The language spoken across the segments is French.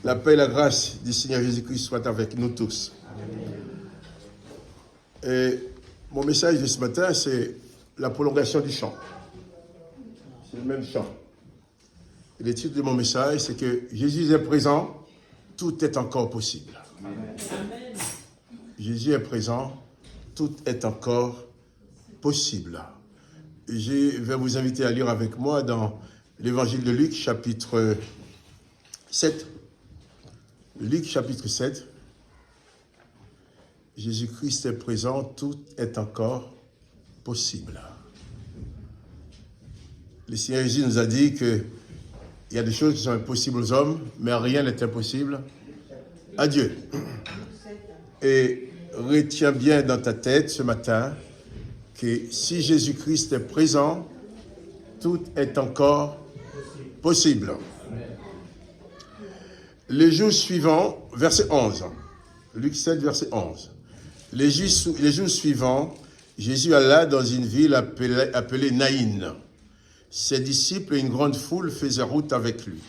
La paix et la grâce du Seigneur Jésus-Christ soient avec nous tous. Et mon message de ce matin, c'est la prolongation du chant. C'est le même chant. Et le titre de mon message, c'est que Jésus est présent, tout est encore possible. Amen. Jésus est présent, tout est encore possible. Et je vais vous inviter à lire avec moi dans l'évangile de Luc, chapitre 7. Luc, chapitre 7. Jésus-Christ est présent, tout est encore possible. Le Seigneur Jésus nous a dit qu'il y a des choses qui sont impossibles aux hommes, mais rien n'est impossible à Dieu. Et retiens bien dans ta tête ce matin que si Jésus-Christ est présent, tout est encore possible. Les jours suivants, verset 11, Luc 7, verset 11. Les jours suivants, Jésus alla dans une ville appelée Naïn. Ses disciples et une grande foule faisaient route avec lui.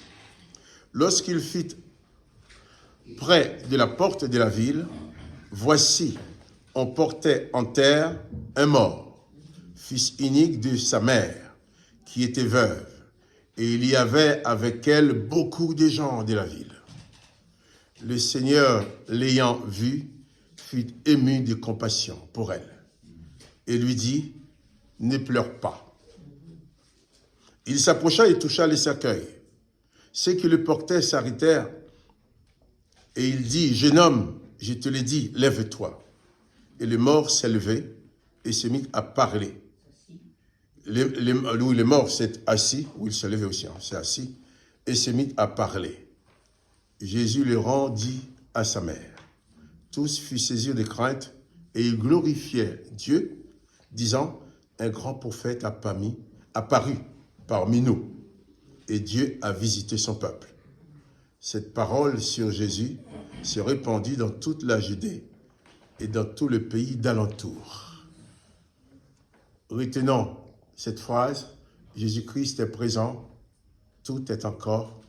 Lorsqu'il fut près de la porte de la ville, voici, on portait en terre un mort, fils unique de sa mère, qui était veuve, et il y avait avec elle beaucoup de gens de la ville. Le Seigneur, l'ayant vue, fut ému de compassion pour elle, et lui dit, « Ne pleure pas. » Il s'approcha et toucha les cercueils. Ceux qui le portaient s'arrêtèrent, et il dit, « Jeune homme, je te l'ai dit, lève-toi. » Et le mort s'est levé et s'est mis à parler. Le mort s'est assis, ou il s'est levé aussi, s'est assis, et s'est mis à parler. Jésus le rendit à sa mère. Tous furent saisis de crainte, et ils glorifiaient Dieu, disant, « Un grand prophète apparu parmi nous, et Dieu a visité son peuple. » Cette parole sur Jésus se répandit dans toute la Judée et dans tout le pays d'alentour. Retenons cette phrase, Jésus-Christ est présent, tout est encore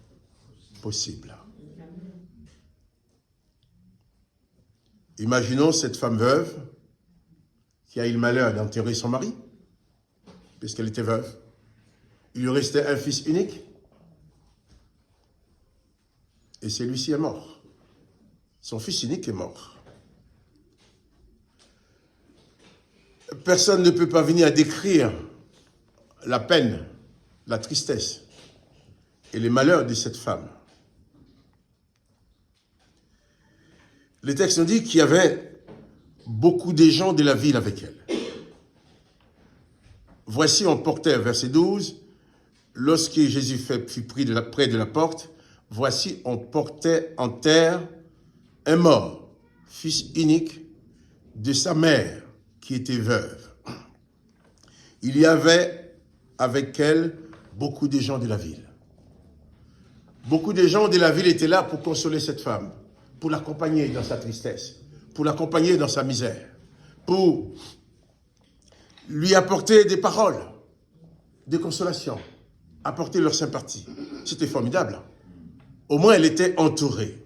possible. Imaginons cette femme veuve qui a eu le malheur d'enterrer son mari, puisqu'elle était veuve. Il lui restait un fils unique, et celui-ci est mort. Son fils unique est mort. Personne ne peut pas venir à décrire la peine, la tristesse et les malheurs de cette femme. Le texte nous dit qu'il y avait beaucoup de gens de la ville avec elle. Voici, on portait, verset 12, lorsque Jésus fut pris près de la porte, voici, on portait en terre un mort, fils unique de sa mère, qui était veuve. Il y avait avec elle beaucoup de gens de la ville. Beaucoup de gens de la ville étaient là pour consoler cette femme, pour l'accompagner dans sa tristesse, pour l'accompagner dans sa misère, pour lui apporter des paroles de consolation, apporter leur sympathie. C'était formidable. Au moins, elle était entourée.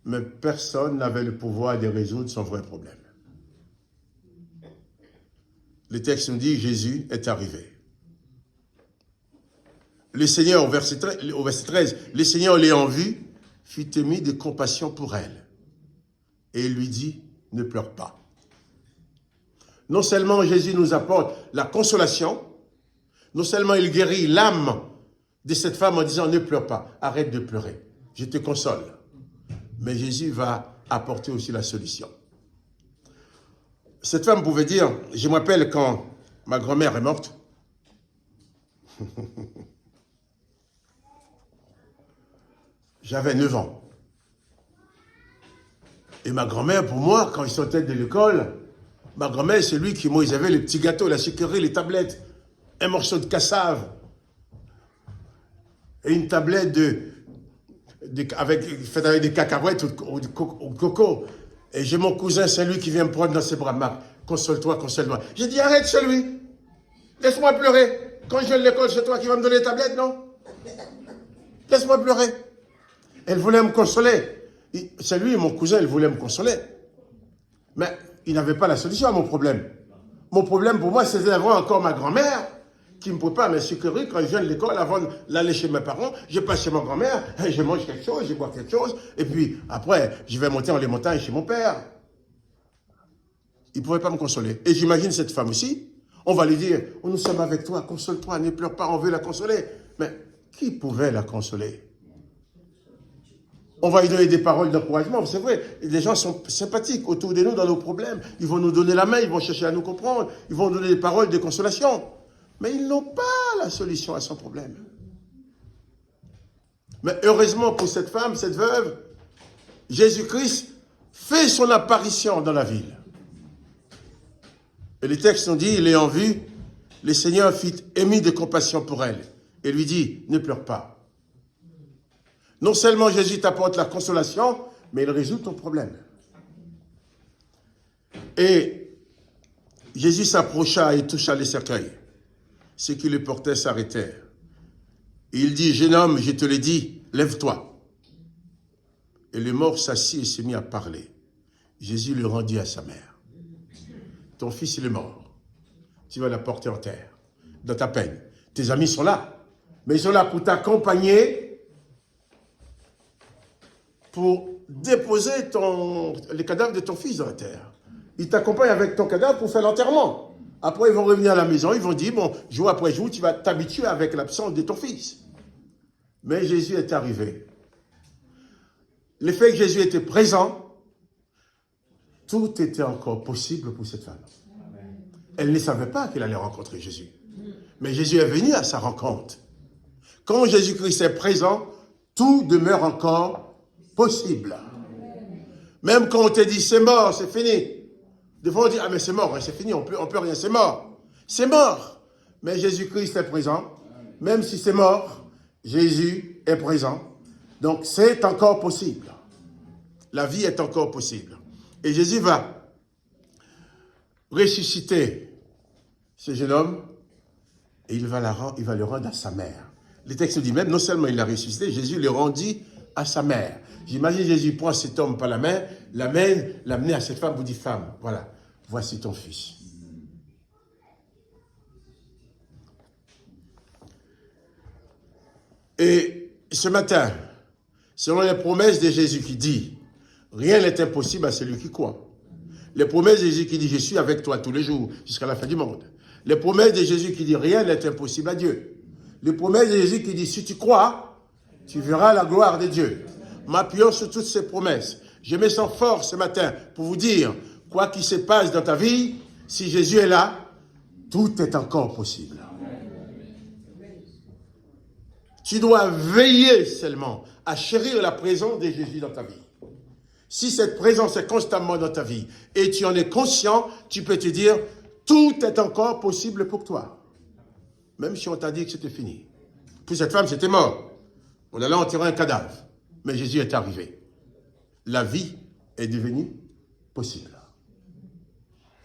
Mais personne n'avait le pouvoir de résoudre son vrai problème. Le texte nous dit, Jésus est arrivé. Le Seigneur, au verset 13, le Seigneur l'ayant vu, fut ému de compassion pour elle. Et il lui dit, ne pleure pas. Non seulement Jésus nous apporte la consolation, non seulement il guérit l'âme de cette femme en disant, ne pleure pas, arrête de pleurer, je te console. Mais Jésus va apporter aussi la solution. Cette femme pouvait dire, je me rappelle quand ma grand-mère est morte, j'avais 9 ans. Et ma grand-mère, pour moi, quand je sortais de l'école, ma grand-mère, c'est lui qui, moi, ils avaient les petits gâteaux, la sucrerie, les tablettes, un morceau de cassave, et une tablette faite avec des cacahuètes ou du coco. Et j'ai mon cousin, c'est lui qui vient me prendre dans ses bras. Marc, console-toi, console-moi. J'ai dit, arrête chez lui. Laisse-moi pleurer. Quand je vais à l'école, c'est toi qui vas me donner les tablettes, non? Laisse-moi pleurer. Elle voulait me consoler. C'est lui, mon cousin, il voulait me consoler. Mais il n'avait pas la solution à mon problème. Mon problème pour moi, c'était d'avoir encore ma grand-mère qui ne pouvait pas me secourir quand je viens de l'école avant d'aller chez mes parents. Je passe chez ma grand-mère, je mange quelque chose, je bois quelque chose, et puis après, je vais monter dans les montagnes chez mon père. Il ne pouvait pas me consoler. Et j'imagine cette femme aussi. On va lui dire, oh, nous sommes avec toi, console-toi, ne pleure pas, on veut la consoler. Mais qui pouvait la consoler? On va lui donner des paroles d'encouragement. C'est vrai, les gens sont sympathiques autour de nous dans nos problèmes. Ils vont nous donner la main, ils vont chercher à nous comprendre. Ils vont nous donner des paroles de consolation. Mais ils n'ont pas la solution à son problème. Mais heureusement pour cette femme, cette veuve, Jésus-Christ fait son apparition dans la ville. Et les textes ont dit, l'ayant vu, le Seigneur fit émis de compassion pour elle et lui dit, ne pleure pas. Non seulement Jésus t'apporte la consolation, mais il résout ton problème. Et Jésus s'approcha et toucha les cercueils. Ceux qui le portaient s'arrêtèrent. Et il dit, jeune homme, je te l'ai dit, lève-toi. Et le mort s'assit et se mit à parler. Jésus le rendit à sa mère. Ton fils, il est mort. Tu vas la porter en terre, dans ta peine. Tes amis sont là, mais ils sont là pour t'accompagner, pour déposer les cadavres de ton fils dans la terre. Ils t'accompagnent avec ton cadavre pour faire l'enterrement. Après, ils vont revenir à la maison, ils vont dire, bon, jour après jour, tu vas t'habituer avec l'absence de ton fils. Mais Jésus est arrivé. Le fait que Jésus était présent, tout était encore possible pour cette femme. Elle ne savait pas qu'elle allait rencontrer Jésus. Mais Jésus est venu à sa rencontre. Quand Jésus-Christ est présent, tout demeure encore possible. Même quand on te dit c'est mort, c'est fini. Des fois on dit ah mais c'est mort, c'est fini, on peut rien, c'est mort. C'est mort. Mais Jésus-Christ est présent. Même si c'est mort, Jésus est présent. Donc c'est encore possible. La vie est encore possible. Et Jésus va ressusciter ce jeune homme et il va le rendre à sa mère. Le texte dit même, non seulement il l'a ressuscité, Jésus le rendit à sa mère. J'imagine Jésus prend cet homme par la main, l'amène, l'amener à cette femme, vous dit femme, voilà, voici ton fils. Et ce matin, selon les promesses de Jésus qui dit, rien n'est impossible à celui qui croit. Les promesses de Jésus qui dit, je suis avec toi tous les jours, jusqu'à la fin du monde. Les promesses de Jésus qui dit, rien n'est impossible à Dieu. Les promesses de Jésus qui dit, si tu crois, tu verras la gloire de Dieu. M'appuyant sur toutes ces promesses, je me sens fort ce matin pour vous dire, quoi qu'il se passe dans ta vie, si Jésus est là, tout est encore possible. Tu dois veiller seulement à chérir la présence de Jésus dans ta vie. Si cette présence est constamment dans ta vie et tu en es conscient, tu peux te dire, tout est encore possible pour toi. Même si on t'a dit que c'était fini. Pour cette femme, c'était mort. On allait enterrer un cadavre. Mais Jésus est arrivé. La vie est devenue possible.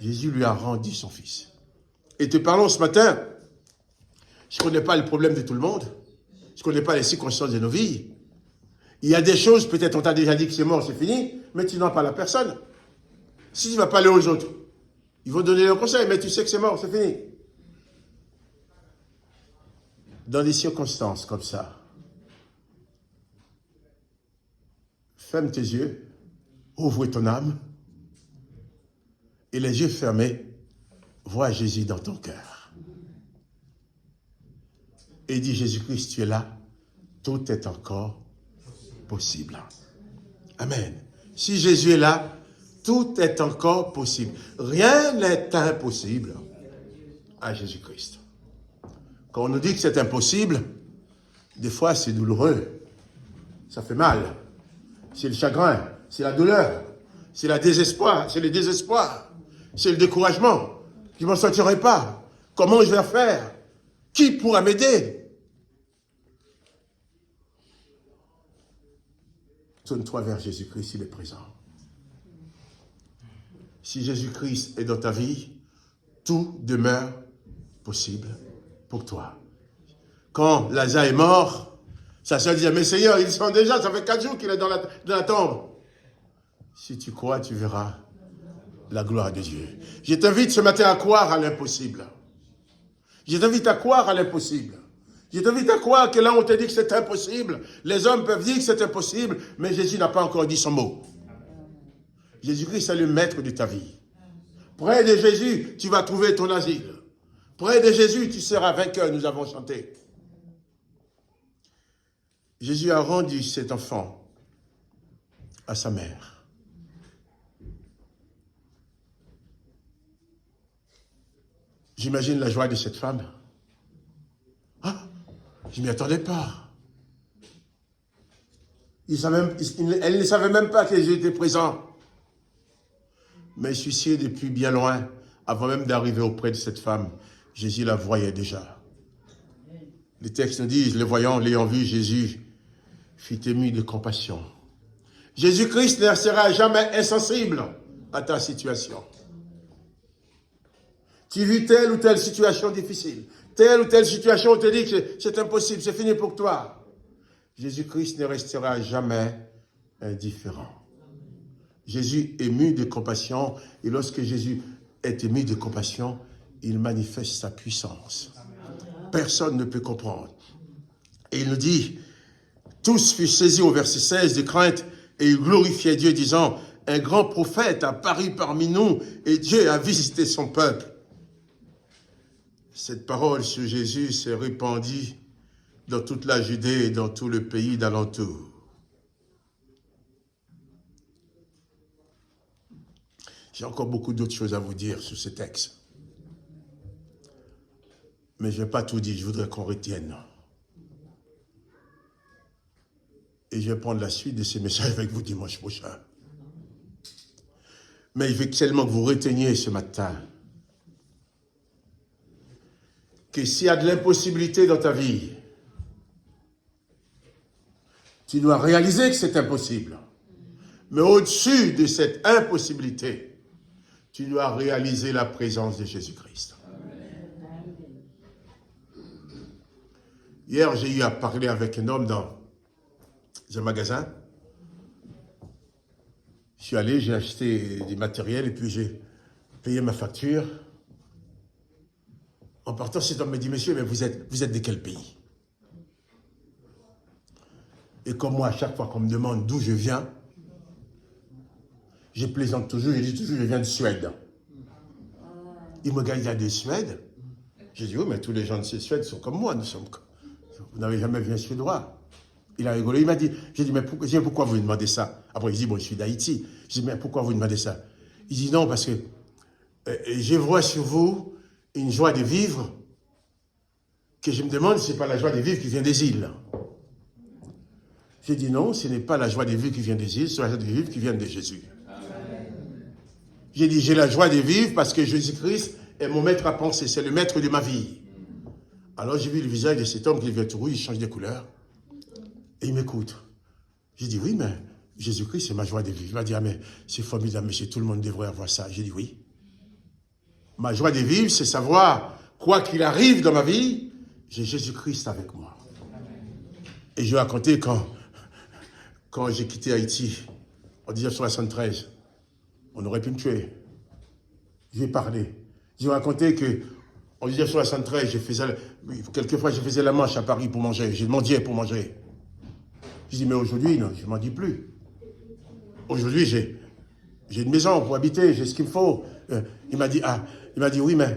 Jésus lui a rendu son fils. Et te parlons ce matin, je ne connais pas le problème de tout le monde. Je ne connais pas les circonstances de nos vies. Il y a des choses, peut-être on t'a déjà dit que c'est mort, c'est fini, mais tu n'en parles à personne. Si tu ne vas pas aller aux autres, ils vont donner le conseil, mais tu sais que c'est mort, c'est fini. Dans des circonstances comme ça, ferme tes yeux, ouvre ton âme, et les yeux fermés, vois Jésus dans ton cœur. Et dis, Jésus-Christ, tu es là, tout est encore possible. Amen. Si Jésus est là, tout est encore possible. Rien n'est impossible à Jésus-Christ. Quand on nous dit que c'est impossible, des fois c'est douloureux. Ça fait mal. C'est le chagrin, c'est la douleur, c'est le désespoir, c'est le découragement. Je ne m'en sortirai pas. Comment je vais faire? Qui pourra m'aider? Tourne-toi vers Jésus-Christ, il est présent. Si Jésus-Christ est dans ta vie, tout demeure possible pour toi. Quand Lazare est mort, Sa sœur disait, mais Seigneur, ils sont déjà, ça fait 4 jours qu'il est dans la tombe. Si tu crois, tu verras la gloire de Dieu. Je t'invite ce matin à croire à l'impossible. Je t'invite à croire à l'impossible. Je t'invite à croire que là, on te dit que c'est impossible. Les hommes peuvent dire que c'est impossible, mais Jésus n'a pas encore dit son mot. Jésus-Christ est le maître de ta vie. Près de Jésus, tu vas trouver ton asile. Près de Jésus, tu seras vainqueur, nous avons chanté. Jésus a rendu cet enfant à sa mère. J'imagine la joie de cette femme. Ah, je ne m'y attendais pas. Elle ne savait même pas que Jésus était présent. Mais je suis sûr, depuis bien loin, avant même d'arriver auprès de cette femme, Jésus la voyait déjà. Les textes nous disent, le voyant, l'ayant vu, Jésus fut ému de compassion. Jésus-Christ ne sera jamais insensible à ta situation. Tu vis telle ou telle situation difficile, telle ou telle situation où on te dit que c'est impossible, c'est fini pour toi. Jésus-Christ ne restera jamais indifférent. Jésus est ému de compassion, et lorsque Jésus est ému de compassion, il manifeste sa puissance. Personne ne peut comprendre. Et il nous dit, tous furent saisis au verset 16 de crainte, et ils glorifiaient Dieu, disant, un grand prophète a paru parmi nous, et Dieu a visité son peuple. Cette parole sur Jésus s'est répandue dans toute la Judée et dans tout le pays d'alentour. J'ai encore beaucoup d'autres choses à vous dire sur ce texte. Mais je ne vais pas tout dire, je voudrais qu'on retienne. Et je vais prendre la suite de ces messages avec vous dimanche prochain. Mais je veux seulement que vous reteniez ce matin que s'il y a de l'impossibilité dans ta vie, tu dois réaliser que c'est impossible. Mais au-dessus de cette impossibilité, tu dois réaliser la présence de Jésus-Christ. Hier, j'ai eu à parler avec un homme dans un magasin. Je suis allé, j'ai acheté des matériels et puis j'ai payé ma facture. En partant, cet homme me dit, monsieur, mais vous êtes de quel pays? Et comme moi, à chaque fois qu'on me demande d'où je viens, je plaisante toujours, je dis toujours, je viens de Suède. Il me regarde, il y a de Suède. J'ai dit, oui, mais tous les gens de Suède sont comme moi, vous n'avez jamais vu un Suédois. Il a rigolé, il m'a dit, j'ai dit, mais pourquoi vous me demandez ça? Après, il dit, bon, je suis d'Haïti. J'ai dit, mais pourquoi vous me demandez ça? Il dit, non, parce que je vois sur vous une joie de vivre que je me demande si ce n'est pas la joie de vivre qui vient des îles. J'ai dit, non, ce n'est pas la joie de vivre qui vient des îles, c'est la joie de vivre qui vient de Jésus. J'ai dit, j'ai la joie de vivre parce que Jésus-Christ est mon maître à penser, c'est le maître de ma vie. Alors j'ai vu le visage de cet homme qui devient tout rouge, il change de couleur. Et il m'écoute. J'ai dit, oui, mais Jésus-Christ, c'est ma joie de vivre. Il m'a dit, ah, mais c'est formidable, monsieur, tout le monde devrait avoir ça. J'ai dit, oui. Ma joie de vivre, c'est savoir, quoi qu'il arrive dans ma vie, j'ai Jésus-Christ avec moi. Et je vais raconter quand j'ai quitté Haïti, en 1973, on aurait pu me tuer. Je vais parler. Je vais raconter qu'en 1973, quelquefois je faisais la manche à Paris pour manger. Je mendiais pour manger. Je dis, mais aujourd'hui, non, je ne m'en dis plus. Aujourd'hui, j'ai une maison pour habiter, j'ai ce qu'il me faut. Il m'a dit, oui, mais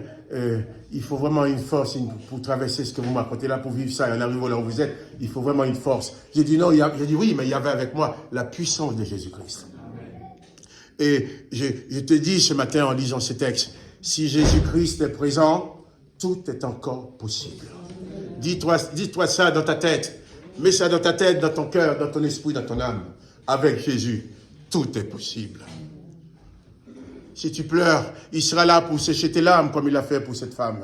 il faut vraiment une force pour traverser ce que vous m'apportez là, pour vivre ça. Et en arrivant là où vous êtes, il faut vraiment une force. J'ai dit, non, j'ai dit, oui, mais il y avait avec moi la puissance de Jésus-Christ. Et je te dis ce matin en lisant ce texte, si Jésus-Christ est présent, tout est encore possible. Dis-toi ça dans ta tête. Mets ça dans ta tête, dans ton cœur, dans ton esprit, dans ton âme. Avec Jésus, tout est possible. Si tu pleures, il sera là pour sécher tes larmes comme il l'a fait pour cette femme.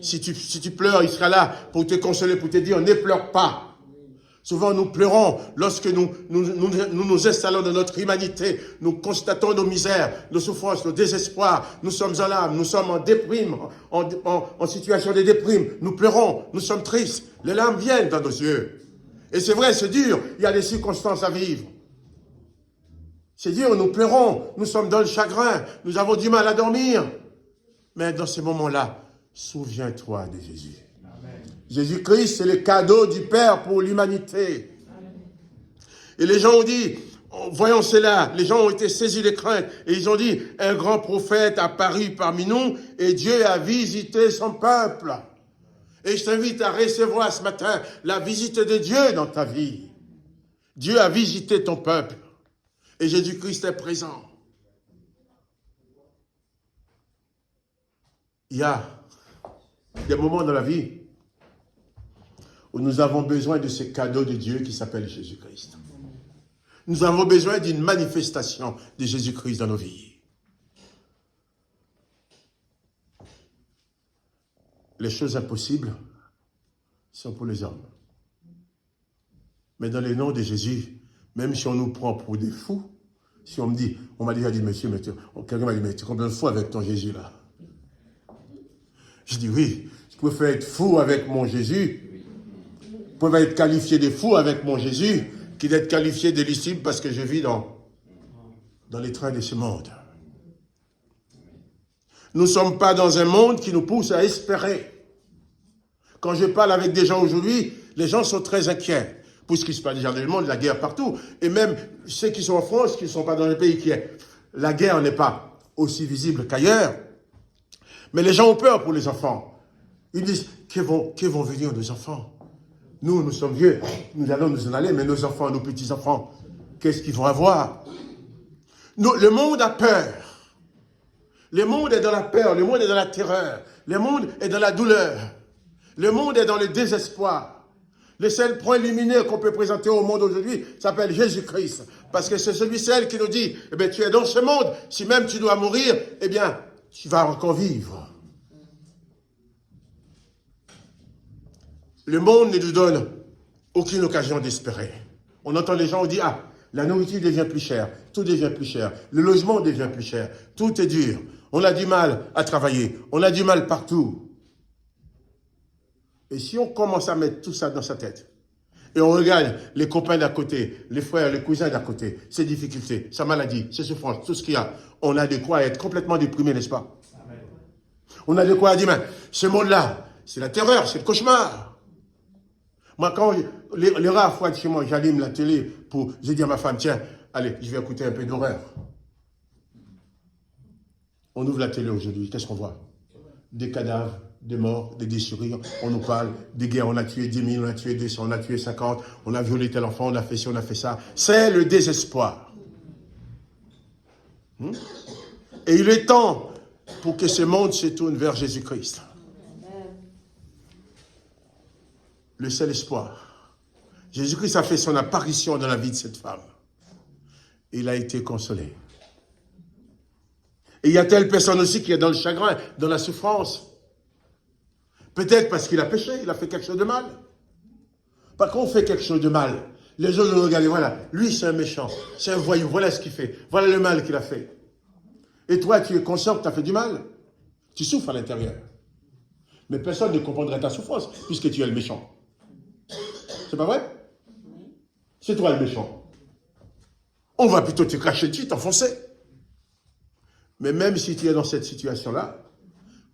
Si tu pleures, il sera là pour te consoler, pour te dire, ne pleure pas. Souvent, nous pleurons lorsque nous installons dans notre humanité, nous constatons nos misères, nos souffrances, nos désespoirs, nous sommes en larmes, nous sommes en déprime, en situation de déprime, nous pleurons, nous sommes tristes, les larmes viennent dans nos yeux. Et c'est vrai, c'est dur. Il y a des circonstances à vivre. C'est dur, nous pleurons, nous sommes dans le chagrin, nous avons du mal à dormir. Mais dans ces moments-là, souviens-toi de Jésus. Jésus-Christ, c'est le cadeau du Père pour l'humanité. Et les gens ont dit, voyons cela, les gens ont été saisis de crainte. Et ils ont dit, un grand prophète apparu parmi nous et Dieu a visité son peuple. Et je t'invite à recevoir ce matin la visite de Dieu dans ta vie. Dieu a visité ton peuple. Et Jésus-Christ est présent. Il y a des moments dans la vie où nous avons besoin de ce cadeau de Dieu qui s'appelle Jésus-Christ. Nous avons besoin d'une manifestation de Jésus-Christ dans nos vies. Les choses impossibles sont pour les hommes. Mais dans le nom de Jésus, même si on nous prend pour des fous, si on me dit, on m'a déjà dit, monsieur, quelqu'un m'a dit, mais tu es combien de fou avec ton Jésus là? Je dis oui, je préfère être fou avec mon Jésus, je préfère être qualifié de fou avec mon Jésus, que d'être qualifié de disciple parce que je vis dans les trains de ce monde. Nous ne sommes pas dans un monde qui nous pousse à espérer. Quand je parle avec des gens aujourd'hui, les gens sont très inquiets. Pour ce qui se passe déjà dans le monde, la guerre partout. Et même ceux qui sont en France, qui ne sont pas dans le pays qui est. La guerre n'est pas aussi visible qu'ailleurs. Mais les gens ont peur pour les enfants. Ils disent, que vont venir nos enfants? Nous sommes vieux, nous allons nous en aller, mais nos enfants, nos petits-enfants, qu'est-ce qu'ils vont avoir? Le monde a peur. Le monde est dans la peur, le monde est dans la terreur, le monde est dans la douleur. Le monde est dans le désespoir. Le seul point lumineux qu'on peut présenter au monde aujourd'hui s'appelle Jésus-Christ. Parce que c'est celui-ci qui nous dit, eh bien, tu es dans ce monde, si même tu dois mourir, eh bien, tu vas encore vivre. Le monde ne nous donne aucune occasion d'espérer. On entend les gens dire, ah, la nourriture devient plus chère, tout devient plus cher, le logement devient plus cher, tout est dur. On a du mal à travailler, on a du mal partout. Et si on commence à mettre tout ça dans sa tête, et on regarde les copains d'à côté, les frères, les cousins d'à côté, ses difficultés, sa maladie, ses souffrances, tout ce qu'il y a, on a de quoi être complètement déprimé, n'est-ce pas? Amen. On a de quoi dire, mais ce monde-là, c'est la terreur, c'est le cauchemar. Moi, quand les rares fois de chez moi, j'allume la télé pour, je dis à ma femme, tiens, allez, je vais écouter un peu d'horreur. On ouvre la télé aujourd'hui, qu'est-ce qu'on voit? Des cadavres, des morts, des déchirures, on nous parle des guerres, on a tué 10 000, on a tué 200, on a tué 50, on a violé tel enfant, on a fait ci, on a fait ça. C'est le désespoir. Et il est temps pour que ce monde se tourne vers Jésus-Christ. Le seul espoir. Jésus-Christ a fait son apparition dans la vie de cette femme. Il a été consolé. Et il y a telle personne aussi qui est dans le chagrin, dans la souffrance. Peut-être parce qu'il a péché, il a fait quelque chose de mal. Parce qu'on fait quelque chose de mal, les autres nous regardent, voilà, lui c'est un méchant, c'est un voyou, voilà ce qu'il fait, voilà le mal qu'il a fait. Et toi, tu es conscient que tu as fait du mal. Tu souffres à l'intérieur. Mais personne ne comprendrait ta souffrance, puisque tu es le méchant. C'est pas vrai? C'est toi le méchant. On va plutôt te cracher dessus, t'enfoncer. Mais même si tu es dans cette situation-là,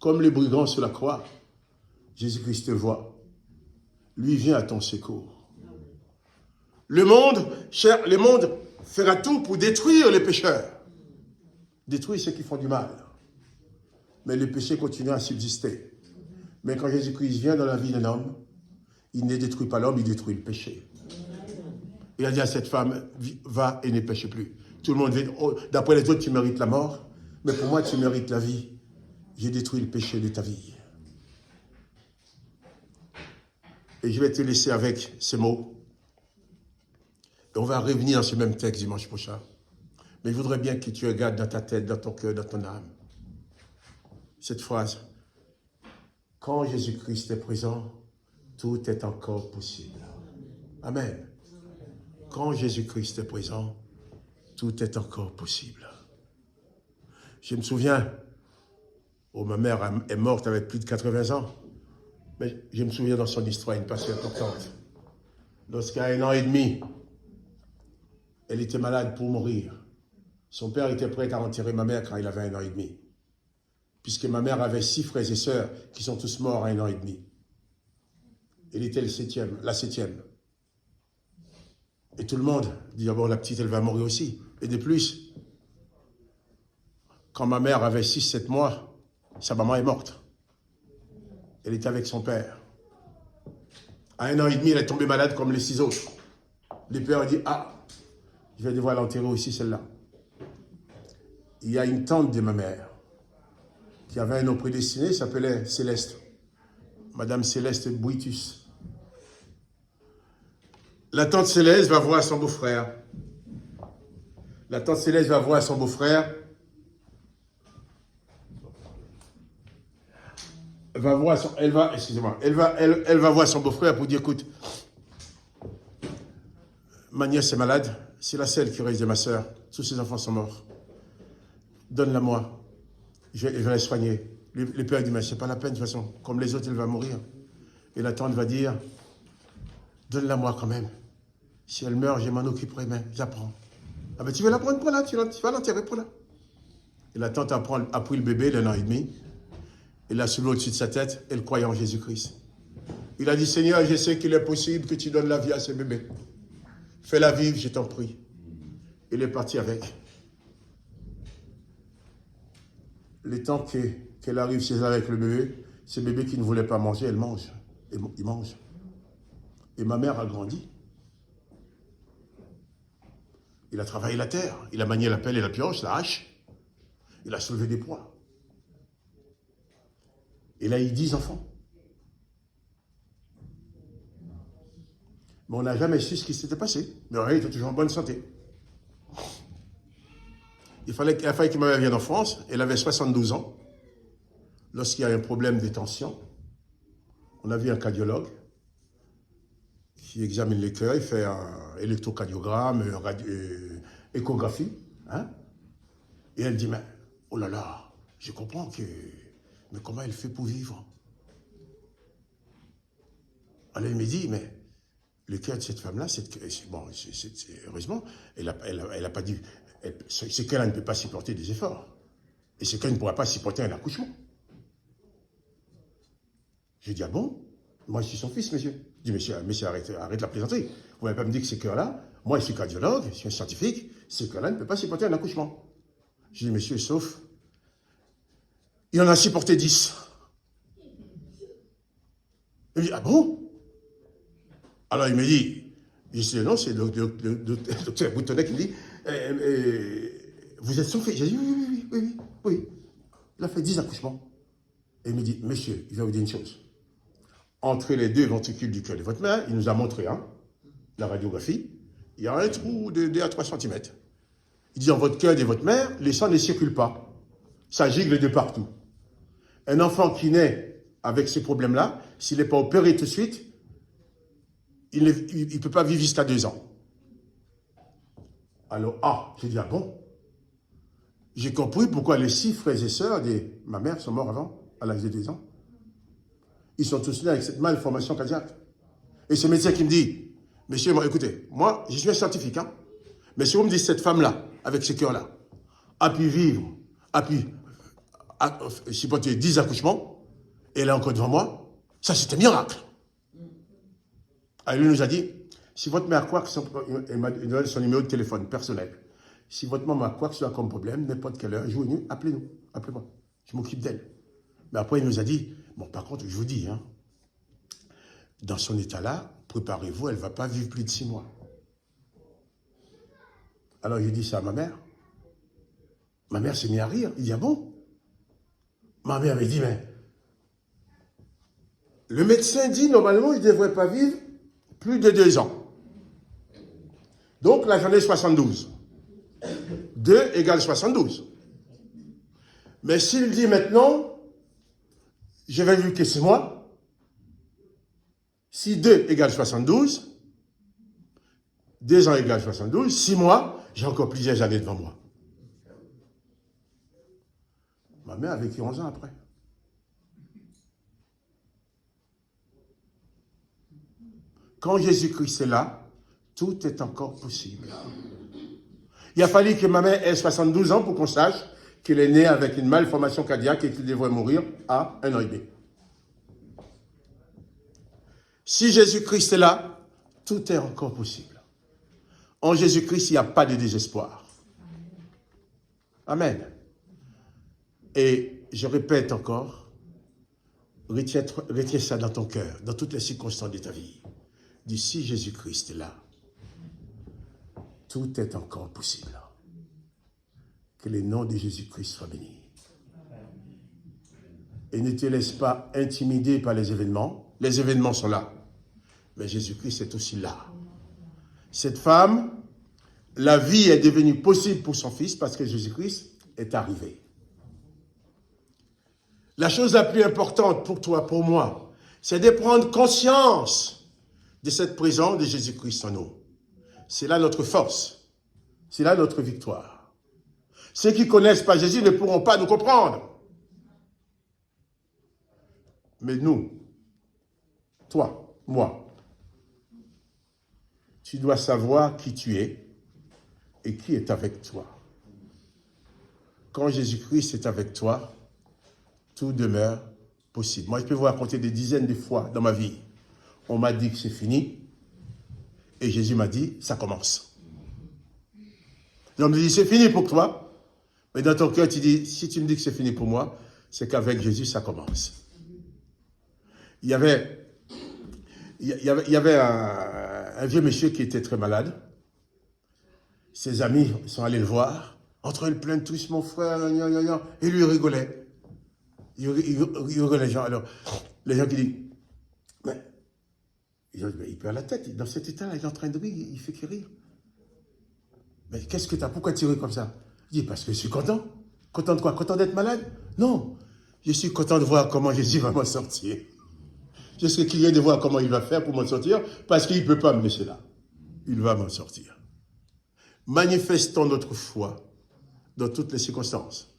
comme les brigands sur la croix, Jésus-Christ te voit. Lui vient à ton secours. Le monde fera tout pour détruire les pécheurs. Détruire ceux qui font du mal. Mais le péché continue à subsister. Mais quand Jésus-Christ vient dans la vie d'un homme, il ne détruit pas l'homme, il détruit le péché. Il a dit à cette femme, va et ne pêche plus. Tout le monde dit, oh, d'après les autres, tu mérites la mort, mais pour moi, tu mérites la vie. J'ai détruit le péché de ta vie. Et je vais te laisser avec ces mots. Et on va revenir dans ce même texte dimanche prochain. Mais je voudrais bien que tu regardes dans ta tête, dans ton cœur, dans ton âme, cette phrase. Quand Jésus-Christ est présent, tout est encore possible. Amen. Quand Jésus-Christ est présent, tout est encore possible. Je me souviens, ma mère est morte avec plus de 80 ans, mais je me souviens dans son histoire une passage importante. Lorsqu'à 1 an et demi, elle était malade pour mourir. Son père était prêt à enterrer ma mère quand il avait 1 an et demi. Puisque ma mère avait 6 frères et sœurs qui sont tous morts à 1 an et demi. Elle était la septième. Et tout le monde dit, ah bon, la petite, elle va mourir aussi. Et de plus, quand ma mère avait 6, 7 mois, sa maman est morte. Elle était avec son père. À 1 an et demi, elle est tombée malade comme les 6 autres. Le père a dit, ah, je vais devoir l'enterrer aussi, celle-là. Il y a une tante de ma mère qui avait un nom prédestiné, s'appelait Céleste. Madame Céleste Bouitus. La tante Céleste va voir son beau-frère. La tante Céleste va voir son beau-frère. Elle va voir son beau-frère pour dire, écoute, ma nièce est malade, c'est la seule qui reste de ma soeur. Tous ses enfants sont morts. Donne-la moi. Je vais la soigner. Le père dit, mais c'est pas la peine de toute façon. Comme les autres, elle va mourir. Et la tante va dire, donne-la moi quand même. Si elle meurt, je m'en occuperai, mais j'apprends. Ah ben tu veux la prendre pour là, tu vas l'enterrer pour là. Et la tante a pris le bébé d'1 an et demi. Elle l'a soulevé au-dessus de sa tête, elle croyait en Jésus-Christ. Il a dit, Seigneur, je sais qu'il est possible que tu donnes la vie à ce bébé. Fais-la vivre, je t'en prie. Il est parti avec. Le temps qu'elle arrive chez elle avec le bébé, ce bébé qui ne voulait pas manger, elle mange. Il mange. Et ma mère a grandi. Il a travaillé la terre. Il a manié la pelle et la pioche, la hache. Il a soulevé des poids. Il a eu 10 enfants. Mais on n'a jamais su ce qui s'était passé. Mais il était toujours en bonne santé. Il fallait que ma mère vienne en France. Elle avait 72 ans. Lorsqu'il y a un problème de tension, on a vu un cardiologue qui examine les cœurs. Il fait un électrocardiogramme, échographie. Hein? Et elle dit, mais oh là là, je comprends que... Mais comment elle fait pour vivre? Alors elle me dit, mais le cœur de cette femme-là, heureusement, elle a pas dit, c'est qu'elle ne peut pas supporter des efforts. Et c'est qu'elle ne pourra pas supporter un accouchement. J'ai dit, ah bon? Moi, je suis son fils, monsieur. Je dis, monsieur, arrête la plaisanterie. Vous n'avez pas me dire que ce cœur-là, moi, je suis cardiologue, je suis un scientifique, ce cœur-là ne peut pas supporter un accouchement. J'ai dit, monsieur, sauf, il en a supporté 10. Il me dit, ah bon? Alors il me dit, je dis, non, c'est le docteur Boutonnet qui me dit, vous êtes son fils? J'ai dit, oui. Il a fait 10 accouchements. Et il me dit, monsieur, je vais vous dire une chose. Entre les 2 ventricules du cœur de votre mère, il nous a montré, la radiographie, il y a un trou de 2 à 3 cm. Il dit, dans votre cœur de votre mère, le sang ne circule pas. Ça gicle de partout. Un enfant qui naît avec ces problèmes-là, s'il n'est pas opéré tout de suite, il ne peut pas vivre jusqu'à 2 ans. Alors, j'ai dit, ah bon? J'ai compris pourquoi les 6 frères et sœurs de ma mère sont morts avant, à l'âge de 2 ans. Ils sont tous nés avec cette malformation cardiaque. Et ce médecin qui me dit, monsieur, écoutez, moi, je suis un scientifique, mais si vous me dites cette femme-là, avec ce cœur-là, a pu vivre, a pu supporter 10 accouchements, et elle est encore devant moi, ça c'est un miracle. Alors lui nous a dit, si votre mère a quoi que ce soit, il m'a donné son numéro de téléphone personnel. Si votre maman a quoi que ce soit comme problème, n'importe quelle heure, jour et nuit, appelez-nous, appelez-moi, je m'occupe d'elle. Mais après il nous a dit, bon par contre je vous dis, dans son état-là, préparez-vous, elle ne va pas vivre plus de 6 mois. Alors j'ai dit ça à ma mère. Ma mère s'est mise à rire, il dit, ah bon? Ma mère m'a dit, mais le médecin dit normalement il ne devrait pas vivre plus de 2 ans. Donc là j'en ai 72. 2 égale 72. Mais s'il dit maintenant, je vais vivre que 6 mois, si 2 égale 72, 2 ans égale 72, 6 mois, j'ai encore plusieurs années devant moi. Ma mère a vécu 11 ans après. quand Jésus-Christ est là, tout est encore possible. Il a fallu que ma mère ait 72 ans pour qu'on sache qu'il est né avec une malformation cardiaque et qu'il devrait mourir à 1 an et demi. Si Jésus-Christ est là, tout est encore possible. En Jésus-Christ, il n'y a pas de désespoir. Amen. Et je répète encore, retiens ça dans ton cœur, dans toutes les circonstances de ta vie. Dis, si Jésus-Christ est là, tout est encore possible. Que le nom de Jésus-Christ soit béni. Et ne te laisse pas intimider par les événements. Les événements sont là. Mais Jésus-Christ est aussi là. Cette femme, la vie est devenue possible pour son fils parce que Jésus-Christ est arrivé. La chose la plus importante pour toi, pour moi, c'est de prendre conscience de cette présence de Jésus-Christ en nous. C'est là notre force. C'est là notre victoire. Ceux qui ne connaissent pas Jésus ne pourront pas nous comprendre. Mais nous, toi, moi, tu dois savoir qui tu es et qui est avec toi. Quand Jésus-Christ est avec toi, tout demeure possible. Moi, je peux vous raconter des dizaines de fois dans ma vie. On m'a dit que c'est fini et Jésus m'a dit, ça commence. Et on me dit, c'est fini pour toi. Mais dans ton cœur, tu dis, si tu me dis que c'est fini pour moi, c'est qu'avec Jésus, ça commence. Il y avait un vieux monsieur qui était très malade. Ses amis sont allés le voir. Entre eux, plein de tous, mon frère, et lui, il rigolait. Il rigolait, les gens. Alors, les gens qui disent, mais il perd la tête. Dans cet état-là, il est en train de rire, il fait qu'il rire. Mais qu'est-ce que tu as? Pourquoi tu ris comme ça? Il dit, parce que je suis content. Content de quoi? Content d'être malade? Non. Je suis content de voir comment Jésus va m'en sortir. Je suis curieux de voir comment il va faire pour m'en sortir, parce qu'il ne peut pas me laisser là. Il va m'en sortir. Manifestons notre foi dans toutes les circonstances.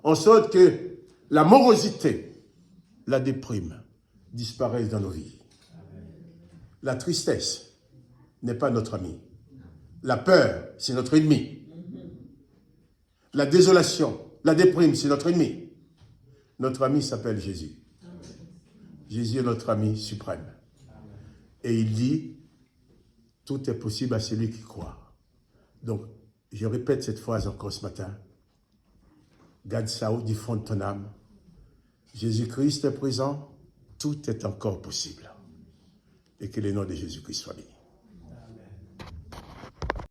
En sorte que la morosité, la déprime, disparaissent dans nos vies. La tristesse n'est pas notre ami. La peur, c'est notre ennemi. La désolation, la déprime, c'est notre ennemi. Notre ami s'appelle Jésus. Jésus est notre ami suprême. Et il dit, tout est possible à celui qui croit. Donc, je répète cette phrase encore ce matin. Garde ça du fond de ton âme. Jésus-Christ est présent, tout est encore possible. Et que le nom de Jésus-Christ soit béni.